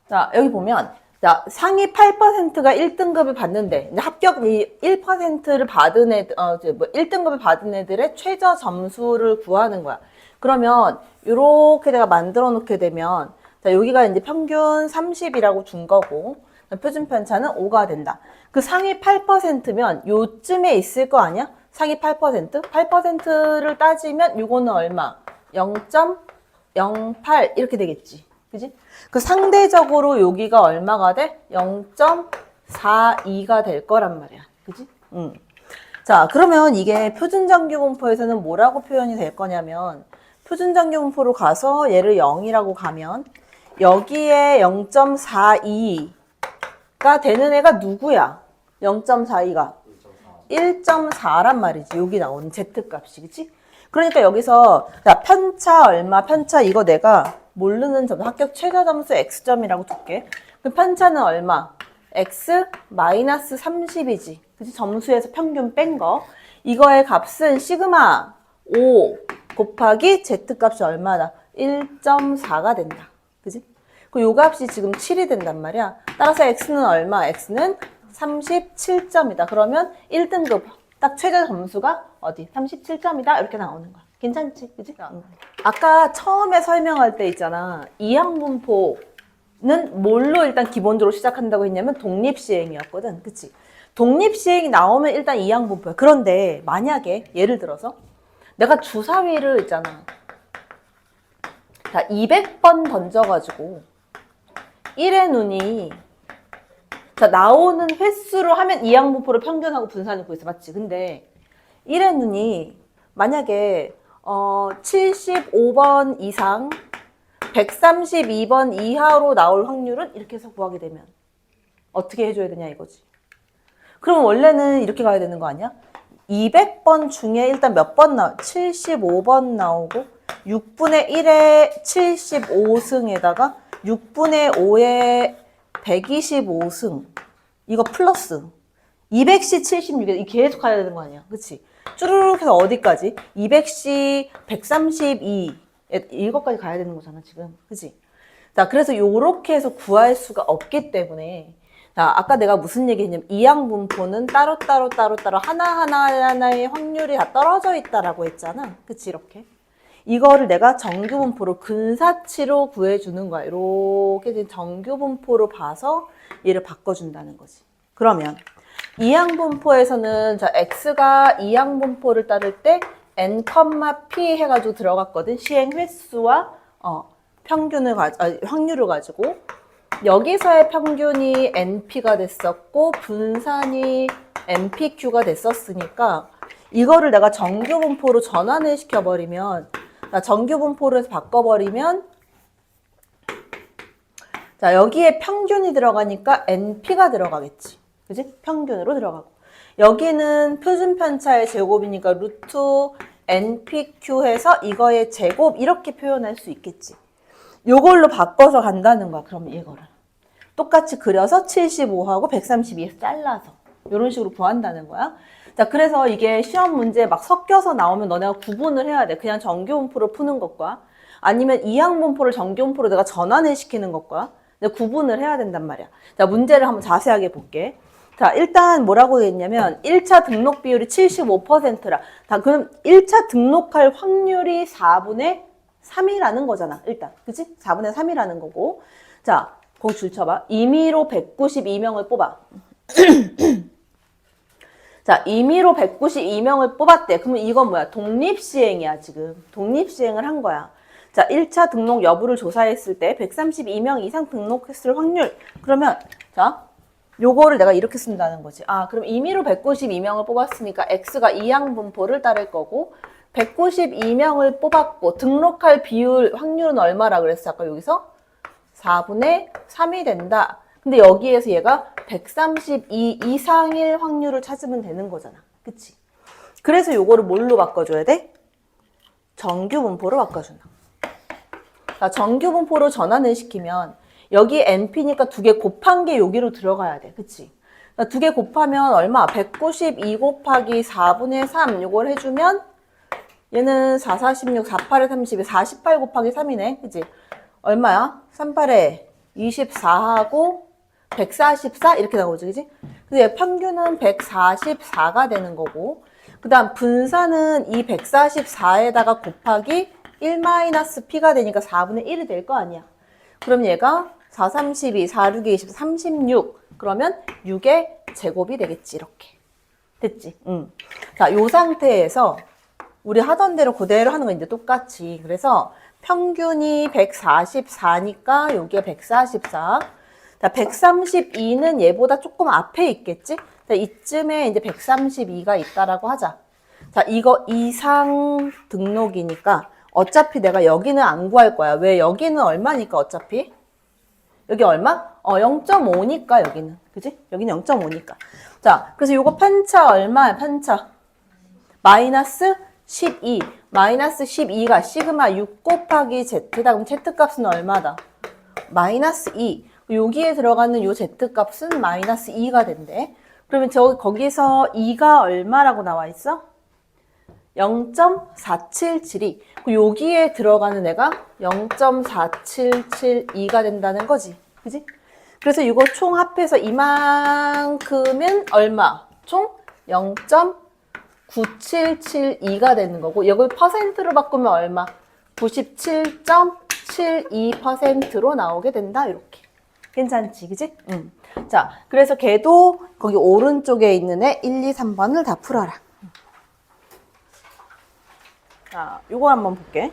자, 여기 보면 자, 상위 8%가 1등급을 받는데 이제 합격 이 1%를 받은 애들 1등급을 받은 애들의 최저 점수를 구하는 거야. 그러면 이렇게 내가 만들어 놓게 되면 자, 여기가 이제 평균 30이라고 준 거고 표준 편차는 5가 된다. 그 상위 8%면 요쯤에 있을 거 아니야? 상위 8%? 8%를 따지면 요거는 얼마? 0.08 이렇게 되겠지. 그지? 그 상대적으로 여기가 얼마가 돼? 0.42가 될 거란 말이야. 그지? 자, 그러면 이게 표준정규분포에서는 뭐라고 표현이 될 거냐면 표준정규분포로 가서 얘를 0이라고 가면 여기에 0.42가 되는 애가 누구야? 0.42가 1.4란 말이지. 여기 나오는 Z값이. 그치? 그러니까 여기서 자, 편차 얼마? 편차 이거 내가 모르는 점 합격 최저 점수 X점이라고 둘게. 그 편차는 얼마? X 마이너스 30이지. 그치? 점수에서 평균 뺀 거. 이거의 값은 시그마 5 곱하기 Z값이 얼마다? 1.4가 된다. 그지? 그리고 요 값이 지금 7이 된단 말이야. 따라서 X는 얼마? X는 37점이다. 그러면 1등급 딱 최저 점수가 어디? 37점이다. 이렇게 나오는 거야. 괜찮지? 그지? 아까 처음에 설명할 때 있잖아. 이항분포는 뭘로 일단 기본적으로 시작한다고 했냐면 독립시행이었거든. 그치? 독립시행이 나오면 일단 이항분포야. 그런데 만약에 예를 들어서 내가 주사위를 있잖아. 자, 200번 던져가지고 1의 눈이 자, 나오는 횟수로 하면 이항분포를 평균하고 분산을 구했어. 맞지? 근데 1의 눈이 만약에 75번 이상 132번 이하로 나올 확률은 이렇게 해서 구하게 되면 어떻게 해줘야 되냐 이거지. 그럼 원래는 이렇게 가야 되는 거 아니야? 200번 중에 일단 몇 번 75번 나오고 6분의 1의 75승에다가 6분의 5의 125승 이거 플러스 200시 76에 이 계속 가야 되는 거 아니야. 그치? 쭈루룩 해서 어디까지? 200시 132 이것까지 가야 되는 거잖아 지금. 그치? 자, 그래서 요렇게 해서 구할 수가 없기 때문에 자, 아까 내가 무슨 얘기 했냐면 이항분포는 따로따로 하나하나의 확률이 다 떨어져 있다라고 했잖아. 그치? 이렇게 이거를 내가 정규분포로 근사치로 구해주는 거야. 이렇게 정규분포로 봐서 얘를 바꿔준다는 거지. 그러면 이항분포에서는 자, X가 이항분포를 따를 때 N, P 해가지고 들어갔거든. 시행 횟수와 확률을 가지고 여기서의 평균이 NP가 됐었고 분산이 NPQ가 됐었으니까 이거를 내가 정규분포로 전환을 시켜버리면 정규분포로 해서 바꿔버리면 자, 여기에 평균이 들어가니까 NP가 들어가겠지. 그지? 평균으로 들어가고. 여기는 표준편차의 제곱이니까 루트 NPQ 해서 이거의 제곱 이렇게 표현할 수 있겠지. 요걸로 바꿔서 간다는 거야. 그럼 이거를. 똑같이 그려서 75하고 132에서 잘라서 이런 식으로 구한다는 거야. 자, 그래서 이게 시험 문제에 막 섞여서 나오면 너네가 구분을 해야 돼. 그냥 정규분포를 푸는 것과 아니면 이항분포를 정규분포로 내가 전환을 시키는 것과 구분을 해야 된단 말이야. 자, 문제를 한번 자세하게 볼게. 자, 일단 뭐라고 했냐면 1차 등록 비율이 75%라. 자, 그럼 1차 등록할 확률이 4분의 3이라는 거잖아. 일단. 그치? 4분의 3이라는 거고. 자, 거기 줄 쳐봐. 임의로 192명을 뽑아. 자, 임의로 192명을 뽑았대. 그러면 이건 뭐야? 독립시행이야, 지금. 독립시행을 한 거야. 자, 1차 등록 여부를 조사했을 때 132명 이상 등록했을 확률. 그러면, 자, 요거를 내가 이렇게 쓴다는 거지. 아, 그럼 임의로 192명을 뽑았으니까 X가 이항분포를 따를 거고, 192명을 뽑았고, 등록할 비율, 확률은 얼마라 그랬어? 아까 여기서? 4분의 3이 된다. 근데 여기에서 얘가 132 이상일 확률을 찾으면 되는 거잖아. 그치? 그래서 요거를 뭘로 바꿔줘야 돼? 정규분포로 바꿔준다. 자, 정규분포로 전환을 시키면 여기 NP니까 두 개 곱한 게 여기로 들어가야 돼. 그치? 두 개 곱하면 얼마? 192 곱하기 4분의 3 요걸 해주면 얘는 4, 46, 4, 8에 32, 48 곱하기 3이네. 그치? 얼마야? 3, 8에 24하고 144 이렇게 나오지, 그지? 근데 평균은 144가 되는 거고, 그 다음 분산은 이 144에다가 곱하기 1-P가 되니까 4분의 1이 될 거 아니야. 그럼 얘가 4, 32, 4, 6, 20, 36. 그러면 6의 제곱이 되겠지, 이렇게. 됐지? 응. 자, 요 상태에서 우리 하던 대로 그대로 하는 거 이제 똑같이. 그래서 평균이 144니까 여기에 144. 자, 132는 얘보다 조금 앞에 있겠지? 자, 이쯤에 이제 132가 있다라고 하자. 자, 이거 이상 등록이니까 어차피 내가 여기는 안 구할 거야. 왜? 여기는 얼마니까 어차피? 여기 얼마? 0.5니까 여기는. 그지? 여기는 0.5니까. 자, 그래서 요거 편차 얼마야? 편차. 마이너스 12. 마이너스 12가 시그마 6 곱하기 Z다. 그럼 Z 값은 얼마다? 마이너스 2. 여기에 들어가는 요 Z 값은 마이너스 2가 된대. 그러면 거기서 2가 얼마라고 나와 있어? 0.477이. 여기에 들어가는 애가 0.4772가 된다는 거지. 그지? 그래서 이거 총 합해서 이만큼은 얼마? 총 0.9772가 되는 거고, 이걸 퍼센트로 바꾸면 얼마? 97.72%로 나오게 된다. 이렇게. 괜찮지, 그지? 응. 자, 그래서 걔도 거기 오른쪽에 있는 애 1, 2, 3번을 다 풀어라. 자, 요거 한번 볼게.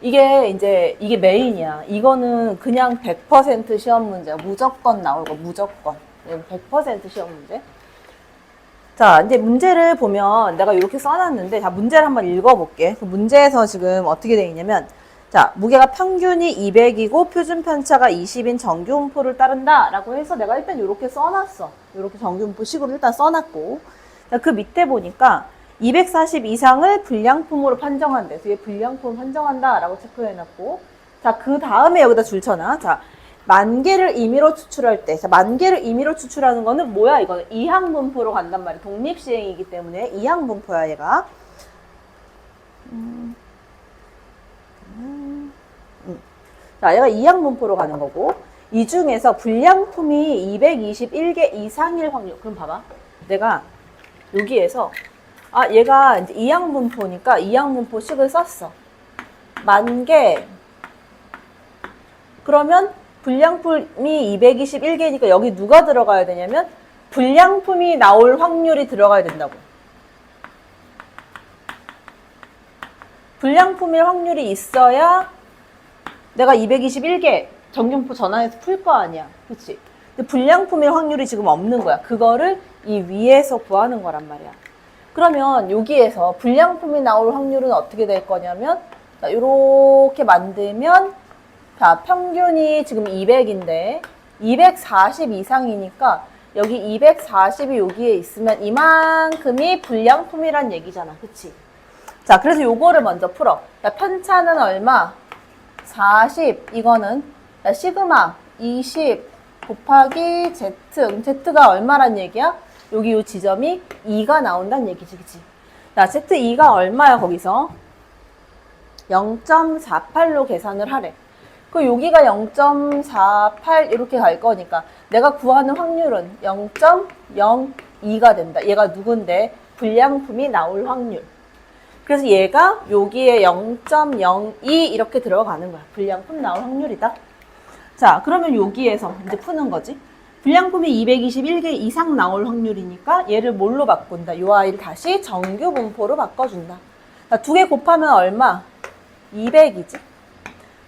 이게 메인이야. 이거는 그냥 100% 시험 문제야. 무조건 나올 거, 무조건. 100% 시험 문제. 자, 이제 문제를 보면 내가 이렇게 써놨는데, 자, 문제를 한번 읽어볼게. 그 문제에서 지금 어떻게 되어 있냐면, 자, 무게가 평균이 200이고 표준 편차가 20인 정규분포를 따른다 라고 해서 내가 일단 이렇게 써놨어. 이렇게 정규분포 식으로 일단 써놨고, 자, 그 밑에 보니까 240 이상을 불량품으로 판정한대. 그래서 얘 불량품 판정한다 라고 체크해놨고, 자, 그 다음에 여기다 줄쳐놔. 자, 10,000개를 임의로 추출할 때, 자, 10,000개를 임의로 추출하는 거는 뭐야? 이거는 이항분포로 간단 말이야. 독립시행이기 때문에 이항분포야, 얘가. 자, 얘가 이항분포로 가는 거고, 이 중에서 불량품이 221개 이상일 확률. 그럼 봐봐. 내가 여기에서, 아, 얘가 이제 이항분포니까 이항분포식을 썼어. 10,000개. 그러면 불량품이 221개니까 여기 누가 들어가야 되냐면, 불량품이 나올 확률이 들어가야 된다고. 불량품일 확률이 있어야 내가 221개 정규분포 전환해서 풀 거 아니야. 그치? 근데 불량품일 확률이 지금 없는 거야. 그거를 이 위에서 구하는 거란 말이야. 그러면 여기에서 불량품이 나올 확률은 어떻게 될 거냐면, 자, 요렇게 만들면, 자, 평균이 지금 200인데, 240 이상이니까, 여기 240이 여기에 있으면 이만큼이 불량품이란 얘기잖아. 그치? 자, 그래서 요거를 먼저 풀어. 자, 편차는 얼마? 40, 이거는 시그마 20 곱하기 Z. 그럼 Z가 얼마란 얘기야? 여기 요 지점이 2가 나온다는 얘기지, 그치? 자, Z2가 얼마야, 거기서? 0.48로 계산을 하래. 그 여기가 0.48 이렇게 갈 거니까 내가 구하는 확률은 0.02가 된다. 얘가 누군데? 불량품이 나올 확률. 그래서 얘가 여기에 0.02 이렇게 들어가는 거야. 불량품 나올 확률이다. 자, 그러면 여기에서 이제 푸는 거지. 불량품이 221개 이상 나올 확률이니까 얘를 뭘로 바꾼다? 요 아이를 다시 정규 분포로 바꿔준다. 자, 2개 곱하면 얼마? 200이지.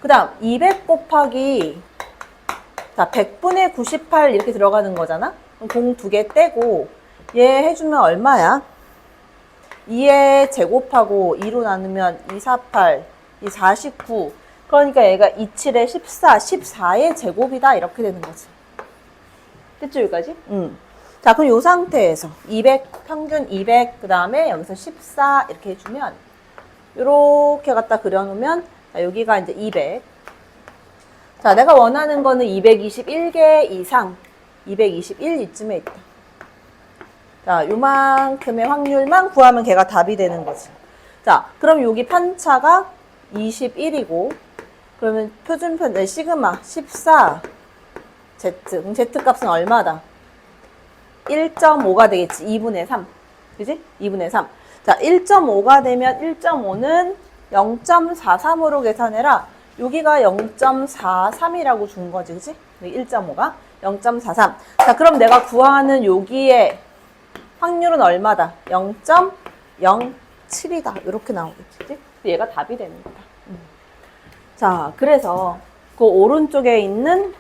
그 다음 200 곱하기 자 100분의 98 이렇게 들어가는 거잖아. 그럼 공 2개 떼고 얘 해주면 얼마야? 2의 제곱하고 2로 나누면 248, 249. 그러니까 얘가 27에 14, 14의 제곱이다 이렇게 되는 거지. 됐죠 여기까지? 자 그럼 요 상태에서 200 평균 200 그 다음에 여기서 14 이렇게 해주면 요렇게 갖다 그려놓으면 자, 여기가 이제 200. 자 내가 원하는 거는 221개 이상 221 이쯤에 있다. 자 요만큼의 확률만 구하면 걔가 답이 되는 거지. 자 그럼 여기 편차가 21이고 그러면 표준편 시그마 14 Z 그럼 Z 값은 얼마다? 1.5가 되겠지. 2분의 3 그지? 2분의 3 자 1.5가 되면 1.5는 0.43으로 계산해라. 여기가 0.43이라고 준 거지 그지? 1.5가 0.43 자 그럼 내가 구하는 여기에 확률은 얼마다? 0.07이다 이렇게 나오겠지 그치? 얘가 답이 되는 거다. 자 그래서 그 오른쪽에 있는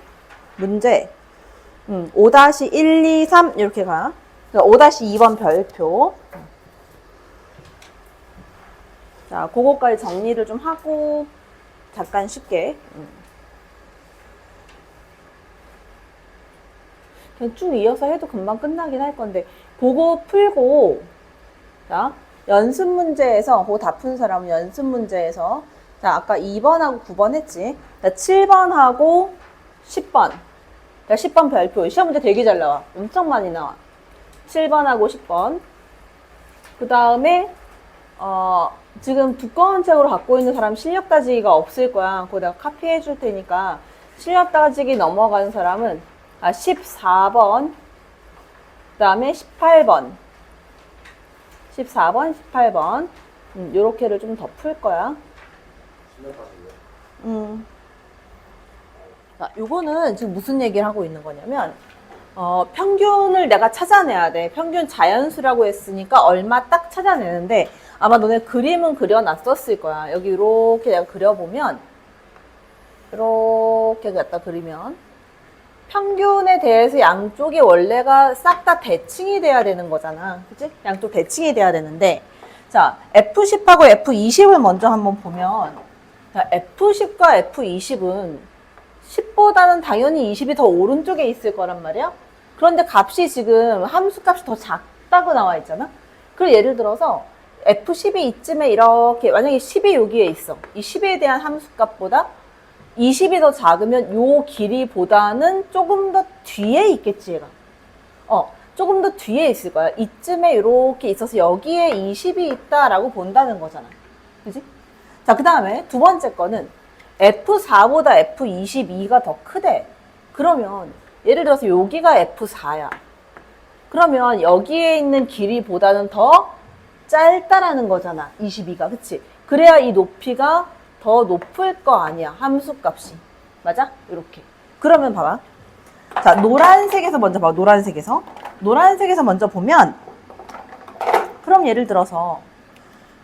문제 5-1, 2, 3 이렇게 가. 5-2번 별표. 자, 그거까지 정리를 좀 하고 잠깐 쉽게. 그냥 쭉 이어서 해도 금방 끝나긴 할 건데 그거 풀고 자 연습 문제에서 그거 다 푼 사람은 연습 문제에서 자 아까 2번하고 9번 했지. 자, 7번하고 10번. 자, 10번 별표. 시험 문제 되게 잘 나와. 엄청 많이 나와. 7번하고 10번. 그 다음에 지금 두꺼운 책으로 갖고 있는 사람 실력 따지기가 없을 거야. 그거 내가 카피해 줄 테니까 실력 따지기 넘어가는 사람은 14번 그 다음에 18번 14번, 18번 요렇게를 좀 더 풀 거야. 자, 요거는 지금 무슨 얘기를 하고 있는 거냐면 평균을 내가 찾아내야 돼. 평균 자연수라고 했으니까 얼마 딱 찾아내는데 아마 너네 그림은 그려놨었을 거야. 여기 이렇게 내가 그려보면 이렇게 갖다 그리면 평균에 대해서 양쪽이 원래가 싹 다 대칭이 돼야 되는 거잖아. 그치? 양쪽 대칭이 돼야 되는데 자 F10하고 F20을 먼저 한번 보면 자, F10과 F20은 10보다는 당연히 20이 더 오른쪽에 있을 거란 말이야. 그런데 값이 지금 함수값이 더 작다고 나와 있잖아. 그리고 예를 들어서 F10이 이쯤에 이렇게 만약에 10이 여기에 있어. 이 10에 대한 함수값보다 20이 더 작으면 요 길이보다는 조금 더 뒤에 있겠지 얘가. 조금 더 뒤에 있을 거야. 이쯤에 이렇게 있어서 여기에 20이 있다라고 본다는 거잖아. 그지? 자, 그 다음에 두 번째 거는 F4보다 F22가 더 크대. 그러면 예를 들어서 여기가 F4야. 그러면 여기에 있는 길이보다는 더 짧다라는 거잖아. 22가. 그치? 그래야 이 높이가 더 높을 거 아니야. 함수값이. 맞아? 이렇게. 그러면 봐봐. 자, 노란색에서 먼저 봐. 노란색에서 먼저 보면 그럼 예를 들어서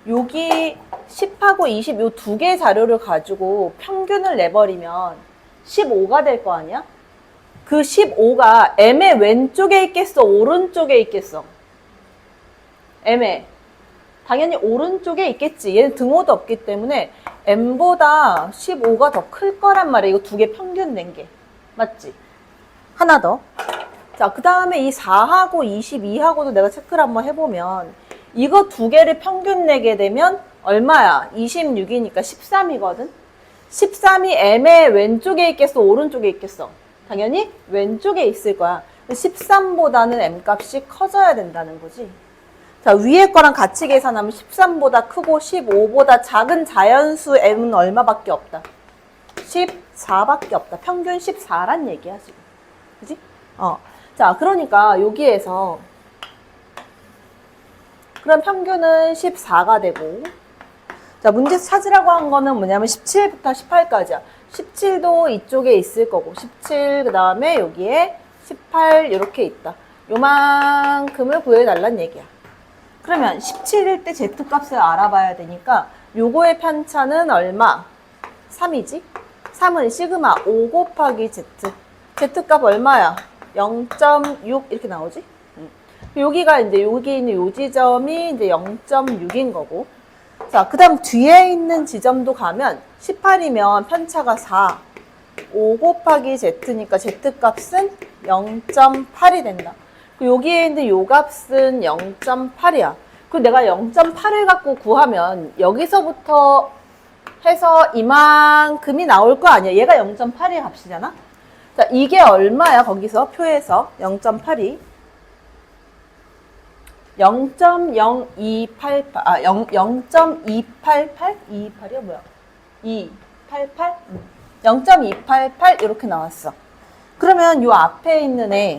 여기 10하고 20 요 두 개 자료를 가지고 평균을 내버리면 15가 될 거 아니야? 그 15가 M의 왼쪽에 있겠어? 오른쪽에 있겠어? M의 당연히 오른쪽에 있겠지. 얘는 등호도 없기 때문에 M보다 15가 더 클 거란 말이야. 이거 두 개 평균 낸 게. 맞지? 하나 더. 자, 그 다음에 이 4하고 22하고도 내가 체크를 한번 해보면 이거 두 개를 평균 내게 되면 얼마야? 26이니까 13이거든? 13이 M의 왼쪽에 있겠어? 오른쪽에 있겠어? 당연히 왼쪽에 있을 거야. 13보다는 M 값이 커져야 된다는 거지. 자, 위에 거랑 같이 계산하면 13보다 크고 15보다 작은 자연수 M은 얼마밖에 없다? 14밖에 없다. 평균 14란 얘기야, 지금. 그지? 자, 그러니까 여기에서 그럼 평균은 14가 되고 자, 문제에서 찾으라고 한 거는 뭐냐면 17부터 18까지야. 17도 이쪽에 있을 거고, 17, 그 다음에 여기에 18 이렇게 있다. 요만큼을 구해달란 얘기야. 그러면 17일 때 Z값을 알아봐야 되니까 요거의 편차는 얼마? 3이지? 3은 시그마 5 곱하기 Z. Z값 얼마야? 0.6 이렇게 나오지? 여기가 이제 여기 있는 요 지점이 이제 0.6인 거고. 자, 그 다음 뒤에 있는 지점도 가면 18이면 편차가 4. 5 곱하기 Z니까 Z값은 0.8이 된다. 여기에 있는 요 값은 0.8이야. 그 내가 0.8을 갖고 구하면 여기서부터 해서 이만큼이 나올 거 아니야. 얘가 0.8의 값이잖아. 자, 이게 얼마야? 거기서 표에서 0.8이 0.0288 0.288 228이야 뭐야? 288 0.288 이렇게 나왔어. 그러면 요 앞에 있는 애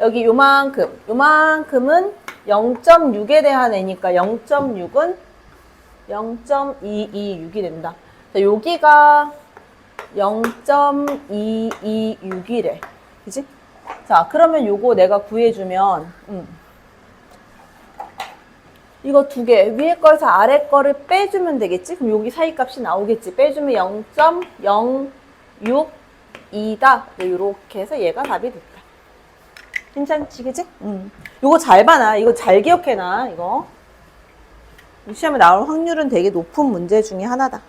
여기 요만큼은 0.6에 대한 애니까 0.6은 0.226이 된다. 자, 여기가 0.226이래. 그지? 자, 그러면 요거 내가 구해주면, 이거 두 개, 위에 거에서 아래 거를 빼주면 되겠지? 그럼 여기 사이 값이 나오겠지? 빼주면 0.062다. 이렇게 해서 얘가 답이 됐다. 괜찮지, 그지? 요거 잘 봐놔. 이거 잘 기억해놔, 이거. 시험에 나올 확률은 되게 높은 문제 중에 하나다.